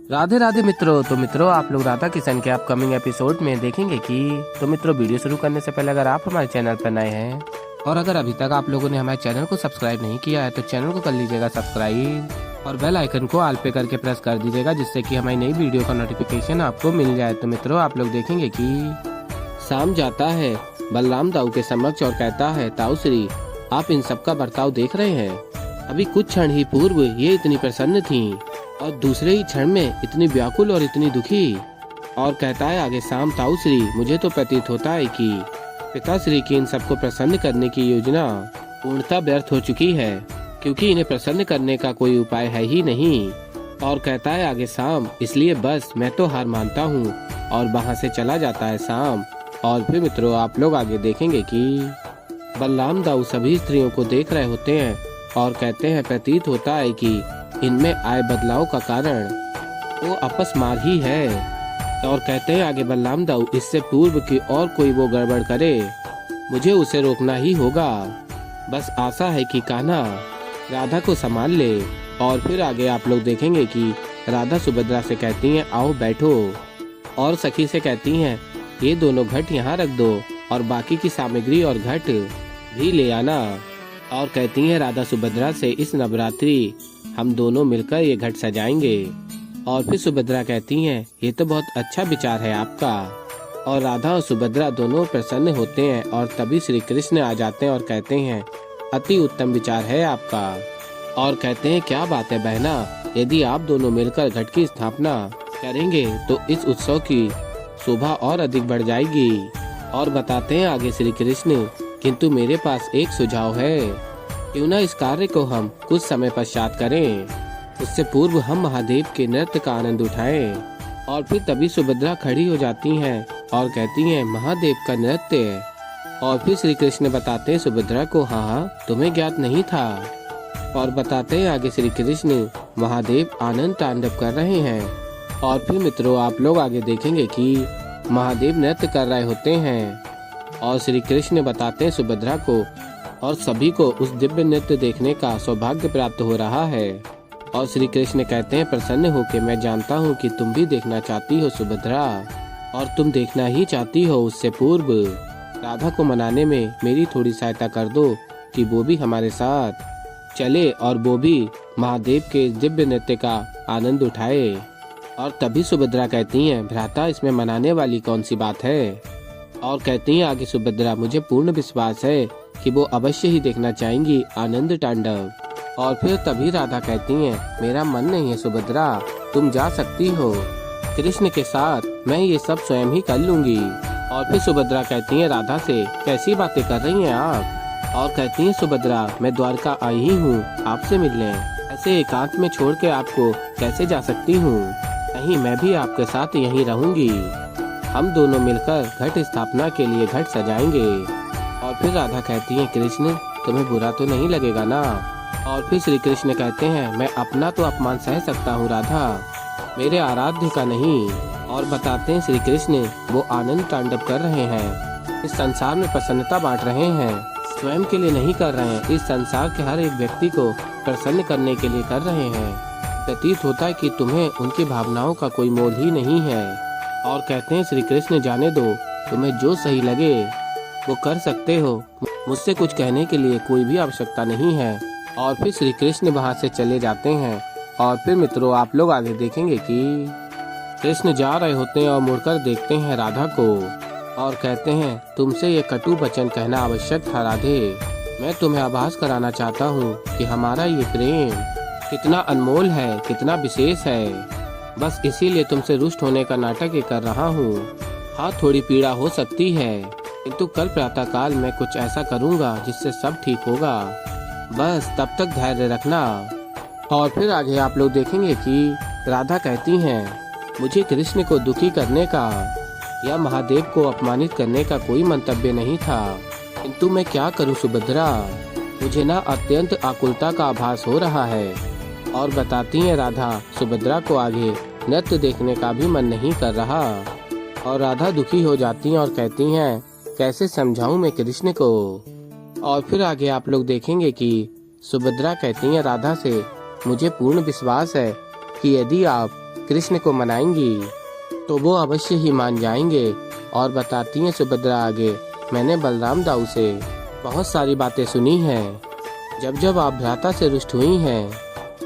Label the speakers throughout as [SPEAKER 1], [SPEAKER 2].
[SPEAKER 1] राधे राधे मित्रों। तो मित्रों, आप लोग राधा किशन के अपकमिंग एपिसोड में देखेंगे कि मित्रों, वीडियो शुरू करने से पहले अगर आप हमारे चैनल पर नए हैं और अगर अभी तक आप लोगों ने हमारे चैनल को सब्सक्राइब नहीं किया है तो चैनल को कर लीजिएगा सब्सक्राइब और बेल आइकन को ऑल पे करके प्रेस कर दीजिएगा, जिससे कि हमारी नई वीडियो का नोटिफिकेशन आपको मिल जाए। तो मित्रों, आप लोग देखेंगे कि शाम जाता है बलराम दाऊ के समक्ष और कहता है, ताऊ श्री, आप इन सब का बर्ताव देख रहे हैं। अभी कुछ क्षण ही पूर्व ये इतनी प्रसन्न थी और दूसरे ही क्षण में इतनी व्याकुल और इतनी दुखी। और कहता है आगे शाम, ताऊ श्री, मुझे तो प्रतीत होता है कि पिताश्री की इन सबको प्रसन्न करने की योजना पूर्णतः व्यर्थ हो चुकी है, क्योंकि इन्हें प्रसन्न करने का कोई उपाय है ही नहीं। और कहता है आगे शाम, इसलिए बस मैं तो हार मानता हूँ, और वहाँ से चला जाता है शाम। और फिर मित्रों, आप लोग आगे देखेंगे कि बलराम दाऊ सभी स्त्रियों को देख रहे होते हैं और कहते हैं, प्रतीत होता है कि इनमें आए बदलाव का कारण वो आपस मार ही है। और कहते हैं आगे बलराम दाऊ, इससे पूर्व की और कोई वो गड़बड़ करे, मुझे उसे रोकना ही होगा। बस आशा है कि कान्हा राधा को संभाल ले। और फिर आगे आप लोग देखेंगे कि राधा सुभद्रा से कहती हैं, आओ बैठो। और सखी से कहती हैं, ये दोनों घट यहाँ रख दो और बाकी की सामग्री और घट भी ले आना। और कहती हैं राधा सुभद्रा से, इस नवरात्रि हम दोनों मिलकर ये घट सजाएंगे। और फिर सुभद्रा कहती हैं, ये तो बहुत अच्छा विचार है आपका। और राधा और सुभद्रा दोनों प्रसन्न होते हैं और तभी श्री कृष्ण आ जाते हैं और कहते हैं, अति उत्तम विचार है आपका। और कहते हैं, क्या बात है बहना, यदि आप दोनों मिलकर घट की स्थापना करेंगे तो इस उत्सव की शोभा और अधिक बढ़ जाएगी। और बताते हैं आगे श्री कृष्ण, किंतु मेरे पास एक सुझाव है, क्यों न इस कार्य को हम कुछ समय पश्चात करें, उससे पूर्व हम महादेव के नृत्य का आनंद उठाएं। और फिर तभी सुभद्रा खड़ी हो जाती हैं और कहती हैं, महादेव का नृत्य। और फिर श्री कृष्ण बताते हैं सुभद्रा को, हाँ, तुम्हें ज्ञात नहीं था। और बताते हैं आगे श्री कृष्ण, महादेव आनंद तांडव कर रहे हैं। और फिर मित्रों, आप लोग आगे देखेंगे कि महादेव नृत्य कर रहे होते हैं और श्री कृष्ण बताते हैं सुभद्रा को और सभी को उस दिव्य नृत्य देखने का सौभाग्य प्राप्त हो रहा है। और श्री कृष्ण कहते हैं, प्रसन्न होकर मैं जानता हूँ कि तुम भी देखना चाहती हो सुभद्रा, और तुम देखना ही चाहती हो। उससे पूर्व राधा को मनाने में मेरी थोड़ी सहायता कर दो कि वो भी हमारे साथ चले और वो भी महादेव के दिव्य नृत्य का आनंद उठाए। और तभी सुभद्रा कहती हैं, भ्राता, इसमें मनाने वाली कौन सी बात है। और कहती हैं आगे सुभद्रा, मुझे पूर्ण विश्वास है कि वो अवश्य ही देखना चाहेंगी आनंद तांडव। और फिर तभी राधा कहती हैं, मेरा मन नहीं है सुभद्रा, तुम जा सकती हो, कृष्ण के साथ मैं ये सब स्वयं ही कर लूंगी। और फिर सुभद्रा कहती हैं राधा से, कैसी बातें कर रही हैं आप। और कहती हैं सुभद्रा, मैं द्वारका आई ही हूँ आपसे मिलने, ऐसे एकांत में छोड़ के आपको कैसे जा सकती हूँ। नहीं, मैं भी आपके साथ यहीं रहूंगी, हम दोनों मिलकर घट स्थापना के लिए घट सजाएंगे। और फिर राधा कहती है, कृष्ण, तुम्हें बुरा तो नहीं लगेगा ना। और फिर श्री कृष्ण कहते हैं, मैं अपना तो अपमान सह सकता हूँ राधा, मेरे आराध्य का नहीं। और बताते हैं श्री कृष्ण, वो आनंद तांडव कर रहे हैं, इस संसार में प्रसन्नता बांट रहे हैं, स्वयं के लिए नहीं कर रहे हैं, इस संसार के हर एक व्यक्ति को प्रसन्न करने के लिए कर रहे हैं। प्रतीत होता है कि तुम्हें उनकी भावनाओं का कोई मोल ही नहीं है। और कहते हैं, श्री कृष्ण, जाने दो, तुम्हें जो सही लगे वो कर सकते हो, मुझसे कुछ कहने के लिए कोई भी आवश्यकता नहीं है। और फिर श्री कृष्ण वहाँ से चले जाते हैं। और फिर मित्रों, आप लोग आगे देखेंगे कि कृष्ण जा रहे होते हैं और मुड़कर देखते हैं राधा को और कहते हैं, तुमसे ये कटु वचन कहना आवश्यक था राधे, मैं तुम्हें आभास कराना चाहता हूँ कि हमारा ये प्रेम कितना अनमोल है, कितना विशेष है। बस इसीलिए तुमसे रुष्ट होने का नाटक ही कर रहा हूँ। हाँ, थोड़ी पीड़ा हो सकती है, किंतु कल प्रातः काल मैं कुछ ऐसा करूँगा जिससे सब ठीक होगा, बस तब तक धैर्य रखना। और फिर आगे आप लोग देखेंगे कि राधा कहती हैं, मुझे कृष्ण को दुखी करने का या महादेव को अपमानित करने का कोई मंतव्य नहीं था, किंतु मैं क्या करूँ सुभद्रा, मुझे ना अत्यंत आकुलता का आभास हो रहा है। और बताती हैं राधा सुभद्रा को आगे नृत्य देखने का भी मन नहीं कर रहा। और राधा दुखी हो जाती हैं और कहती हैं, कैसे समझाऊं मैं कृष्ण को। और फिर आगे आप लोग देखेंगे कि सुभद्रा कहती हैं राधा से, मुझे पूर्ण विश्वास है कि यदि आप कृष्ण को मनाएंगी तो वो अवश्य ही मान जाएंगे। और बताती हैं सुभद्रा आगे, मैंने बलराम दाऊ से बहुत सारी बातें सुनी हैं। जब जब आप भ्राता से रुष्ट हुई हैं,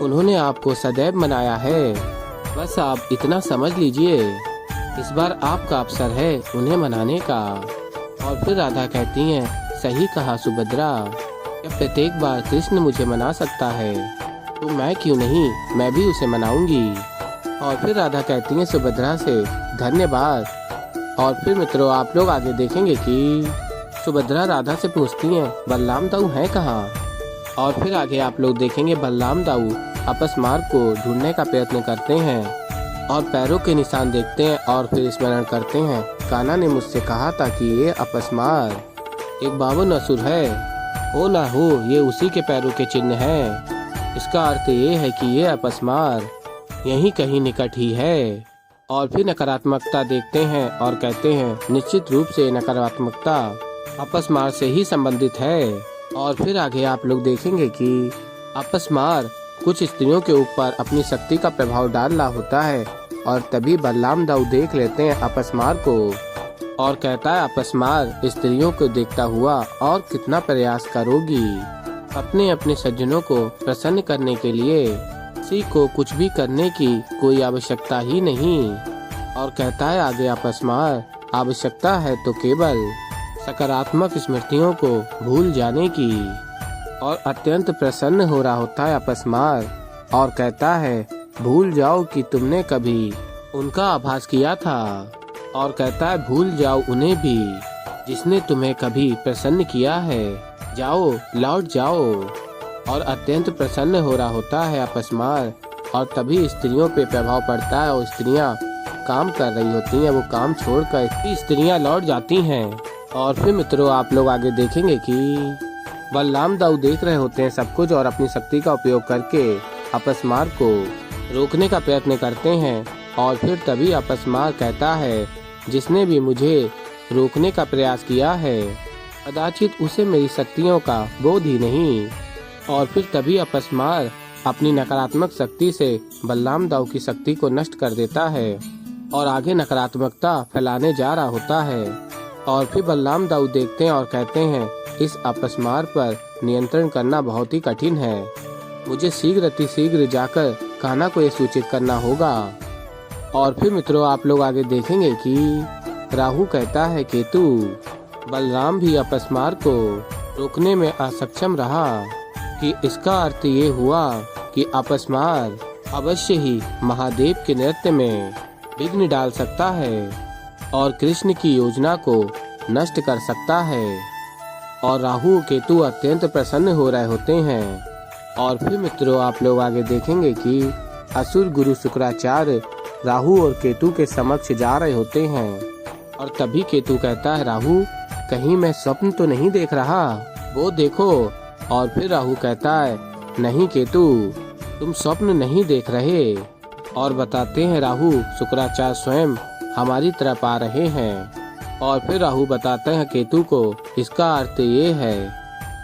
[SPEAKER 1] उन्होंने आपको सदैव मनाया है। बस आप इतना समझ लीजिए, इस बार आपका अवसर है उन्हें मनाने का। और फिर राधा कहती हैं, सही कहा सुभद्रा, जब प्रत्येक बार कृष्ण मुझे मना सकता है तो मैं क्यों नहीं, मैं भी उसे मनाऊंगी। और फिर राधा कहती हैं सुभद्रा से, धन्यवाद। और फिर मित्रों आप लोग आगे देखेंगे कि सुभद्रा राधा से पूछती हैं, बलराम दाऊ हैं कहाँ। और फिर आगे आप लोग देखेंगे बलराम दाऊ अपस्मार को ढूंढने का प्रयत्न करते हैं और पैरों के निशान देखते हैं और फिर स्मरण करते हैं, कान्हा ने मुझसे कहा था कि ये अपस्मार एक बावन असुर है, हो ना हो ये उसी के पैरों के चिन्ह हैं। इसका अर्थ ये है कि ये अपस्मार यहीं कहीं निकट ही है। और फिर नकारात्मकता देखते हैं और कहते हैं, निश्चित रूप से नकारात्मकता अपस्मार से ही संबंधित है। और फिर आगे आप लोग देखेंगे कि अपस्मार कुछ स्त्रियों के ऊपर अपनी शक्ति का प्रभाव डाल रहा होता है और तभी बलराम दाऊ देख लेते हैं अपस्मार को और कहता है, अपस्मार स्त्रियों को देखता हुआ और कितना प्रयास करोगी, अपने अपने सज्जनों को प्रसन्न करने के लिए किसी को कुछ भी करने की कोई आवश्यकता ही नहीं। और कहता है आगे अपस्मार, आवश्यकता है तो केवल सकारात्मक स्मृतियों को भूल जाने की। और अत्यंत प्रसन्न हो रहा होता है अपस्मार और कहता है, भूल जाओ कि तुमने कभी उनका आभास किया था। और कहता है, भूल जाओ उन्हें भी जिसने तुम्हें कभी प्रसन्न किया है, जाओ लौट जाओ। और अत्यंत प्रसन्न हो रहा होता है अपस्मार और तभी स्त्रियों पे प्रभाव पड़ता है और स्त्रियां काम कर रही होती हैं, वो काम छोड़कर स्त्रियां लौट जाती हैं। और फिर मित्रों आप लोग आगे देखेंगे कि बलराम दाऊ देख रहे होते हैं सब कुछ और अपनी शक्ति का उपयोग करके अपस्मार को रोकने का प्रयत्न करते हैं। और फिर तभी अपस्मार कहता है, जिसने भी मुझे रोकने का प्रयास किया है कदाचित उसे मेरी शक्तियों का बोध ही नहीं। और फिर तभी अपस्मार अपनी नकारात्मक शक्ति से बलराम दाऊ की शक्ति को नष्ट कर देता है और आगे नकारात्मकता फैलाने जा रहा होता है। और फिर बलराम दाऊ देखते हैं और कहते हैं, इस अपस्मार पर नियंत्रण करना बहुत ही कठिन है, मुझे शीघ्र जाकर कान्हा को ये सूचित करना होगा। और फिर मित्रों आप लोग आगे देखेंगे कि राहु कहता है, केतु बलराम भी अपस्मार को रोकने में असक्षम रहा कि इसका अर्थ ये हुआ कि अपस्मार अवश्य ही महादेव के नृत्य में विघ्न डाल सकता है और कृष्ण की योजना को नष्ट कर सकता है। और राहु केतु अत्यंत प्रसन्न हो रहे होते हैं। और फिर मित्रों आप लोग आगे देखेंगे कि असुर गुरु शुक्राचार्य राहु और केतु के समक्ष जा रहे होते हैं और तभी केतु कहता है, राहु कहीं मैं स्वप्न तो नहीं देख रहा, वो देखो। और फिर राहु कहता है, नहीं केतु तुम स्वप्न नहीं देख रहे। और बताते हैं राहु शुक्राचार्य स्वयं हमारी तरफ आ रहे हैं। और फिर राहु बताते हैं केतु को, इसका अर्थ ये है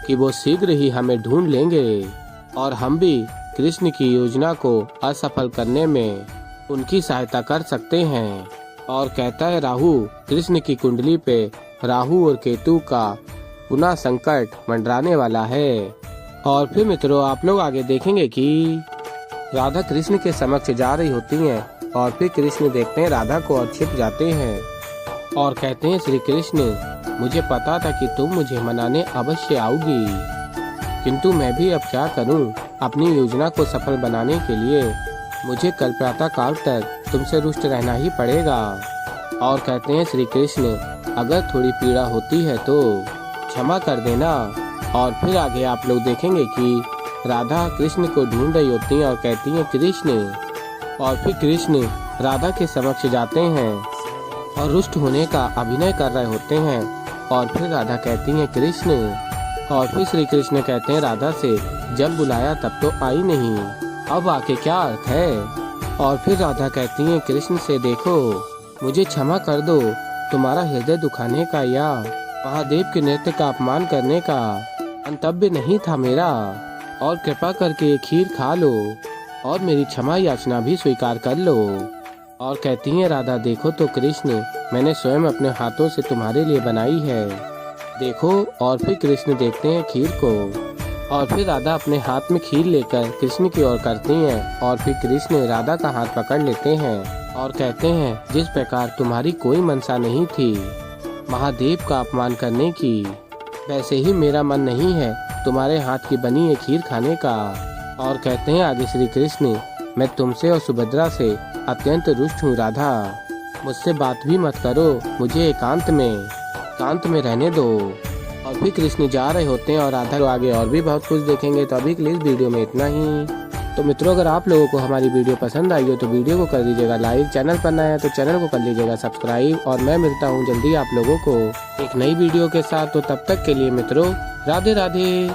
[SPEAKER 1] कि वो शीघ्र ही हमें ढूंढ लेंगे और हम भी कृष्ण की योजना को असफल करने में उनकी सहायता कर सकते हैं। और कहता है राहु, कृष्ण की कुंडली पे राहु और केतु का पुनः संकट मंडराने वाला है। और फिर मित्रों आप लोग आगे देखेंगे कि राधा कृष्ण के समक्ष जा रही होती हैं और फिर कृष्ण देखते हैं राधा को और छिप जाते हैं और कहते हैं, श्री कृष्ण मुझे पता था कि तुम मुझे मनाने अवश्य आओगी, किंतु मैं भी अब क्या करूं, अपनी योजना को सफल बनाने के लिए मुझे कल प्रातः काल तक तुमसे रुष्ट रहना ही पड़ेगा। और कहते हैं, श्री कृष्ण अगर थोड़ी पीड़ा होती है तो क्षमा कर देना। और फिर आगे आप लोग देखेंगे कि राधा कृष्ण को ढूंढ रही होती हैं और कहती हैं, कृष्ण। और फिर कृष्ण राधा के समक्ष जाते हैं और रुष्ट होने का अभिनय कर रहे होते हैं। और फिर राधा कहती हैं, कृष्ण। और फिर श्री कृष्ण कहते हैं राधा से, जब बुलाया तब तो आई नहीं, अब आके क्या अर्थ है। और फिर राधा कहती हैं कृष्ण से, देखो मुझे क्षमा कर दो, तुम्हारा हृदय दुखाने का या महादेव के नृत्य का अपमान करने का मंतव्य नहीं था मेरा, और कृपा करके ये खीर खा लो और मेरी क्षमा याचना भी स्वीकार कर लो। और कहती हैं राधा, देखो तो कृष्ण, मैंने स्वयं अपने हाथों से तुम्हारे लिए बनाई है, देखो। और फिर कृष्ण देखते हैं खीर को, और फिर राधा अपने हाथ में खीर लेकर कृष्ण की ओर करती हैं, और फिर कृष्ण राधा का हाथ पकड़ लेते हैं और कहते हैं, जिस प्रकार तुम्हारी कोई मनसा नहीं थी महादेव का अपमान करने की, वैसे ही मेरा मन नहीं है तुम्हारे हाथ की बनी है खीर खाने का। और कहते हैं आगे श्री कृष्ण, मैं तुमसे और सुभद्रा से अत्यंत रुष्ट हूँ राधा, मुझसे बात भी मत करो, मुझे एकांत में रहने दो। और फिर कृष्ण जा रहे होते हैं और राधा को आगे और भी बहुत कुछ देखेंगे। तो अभी के लिए इस वीडियो में इतना ही। तो मित्रों, अगर आप लोगों को हमारी वीडियो पसंद आई हो तो वीडियो को कर दीजिएगा लाइक, चैनल पर नया है तो चैनल को कर लीजिएगा सब्सक्राइब, और मैं मिलता हूँ जल्दी आप लोगों को एक नई वीडियो के साथ। तो तब तक के लिए मित्रों, राधे राधे।